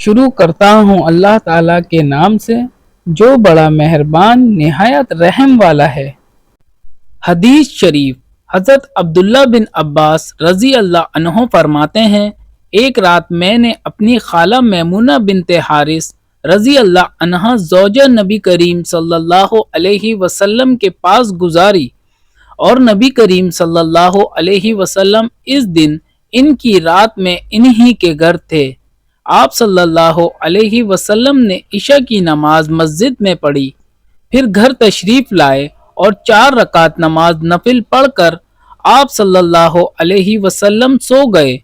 شروع کرتا ہوں اللہ تعالیٰ کے نام سے جو بڑا مہربان نہایت رحم والا ہے۔ حدیث شریف حضرت عبداللہ بن عباس رضی اللہ عنہ فرماتے ہیں، ایک رات میں نے اپنی خالہ میمونہ بنت حارث رضی اللہ عنہا زوجہ نبی کریم صلی اللہ علیہ وسلم کے پاس گزاری اور نبی کریم صلی اللہ علیہ وسلم اس دن ان کی رات میں انہی کے گھر تھے۔ آپ صلی اللہ علیہ وسلم نے عشاء کی نماز مسجد میں پڑھی، پھر گھر تشریف لائے اور 4 رکعت نماز نفل پڑھ کر آپ صلی اللہ علیہ وسلم سو گئے۔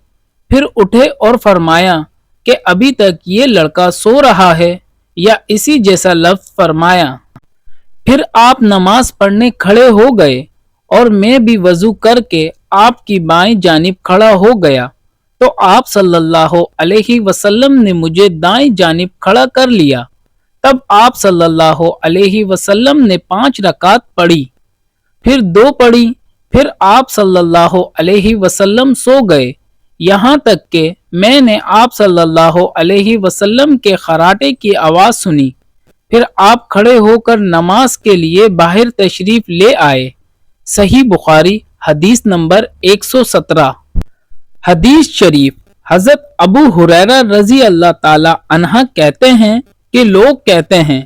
پھر اٹھے اور فرمایا کہ ابھی تک یہ لڑکا سو رہا ہے، یا اسی جیسا لفظ فرمایا۔ پھر آپ نماز پڑھنے کھڑے ہو گئے اور میں بھی وضو کر کے آپ کی بائیں جانب کھڑا ہو گیا تو آپ صلی اللہ علیہ وسلم نے مجھے دائیں جانب کھڑا کر لیا۔ تب آپ صلی اللہ علیہ وسلم نے 5 رکعت پڑھی، پھر 2 پڑھی، پھر آپ صلی اللہ علیہ وسلم سو گئے، یہاں تک کہ میں نے آپ صلی اللہ علیہ وسلم کے خراٹے کی آواز سنی۔ پھر آپ کھڑے ہو کر نماز کے لیے باہر تشریف لے آئے۔ صحیح بخاری حدیث نمبر 117۔ حدیث شریف حضرت ابو ہریرہ رضی اللہ تعالی عنہ کہتے ہیں کہ لوگ کہتے ہیں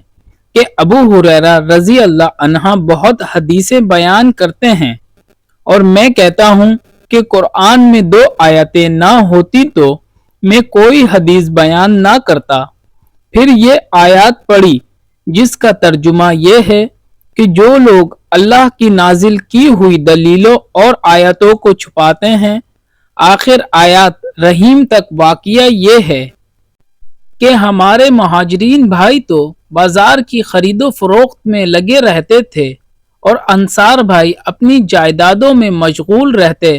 کہ ابو ہریرہ رضی اللہ عنہ بہت حدیثیں بیان کرتے ہیں، اور میں کہتا ہوں کہ قرآن میں 2 آیتیں نہ ہوتی تو میں کوئی حدیث بیان نہ کرتا۔ پھر یہ آیات پڑھی جس کا ترجمہ یہ ہے کہ جو لوگ اللہ کی نازل کی ہوئی دلیلوں اور آیتوں کو چھپاتے ہیں، آخر آیات رحیم تک واقعہ یہ ہے کہ ہمارے مہاجرین بھائی تو بازار کی خرید و فروخت میں لگے رہتے تھے اور انصار بھائی اپنی جائیدادوں میں مشغول رہتے،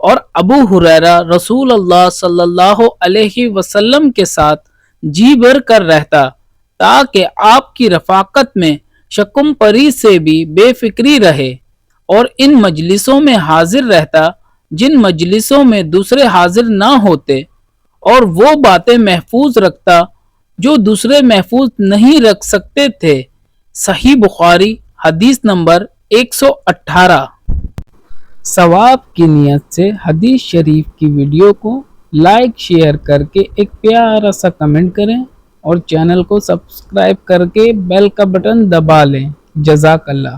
اور ابو ہریرہ رسول اللہ صلی اللہ علیہ وسلم کے ساتھ جی بھر کر رہتا تاکہ آپ کی رفاقت میں شکم پری سے بھی بے فکری رہے، اور ان مجلسوں میں حاضر رہتا جن مجلسوں میں دوسرے حاضر نہ ہوتے، اور وہ باتیں محفوظ رکھتا جو دوسرے محفوظ نہیں رکھ سکتے تھے۔ صحیح بخاری حدیث نمبر 118۔ ثواب کی نیت سے حدیث شریف کی ویڈیو کو لائک شیئر کر کے ایک پیارا سا کمنٹ کریں اور چینل کو سبسکرائب کر کے بیل کا بٹن دبا لیں۔ جزاک اللہ۔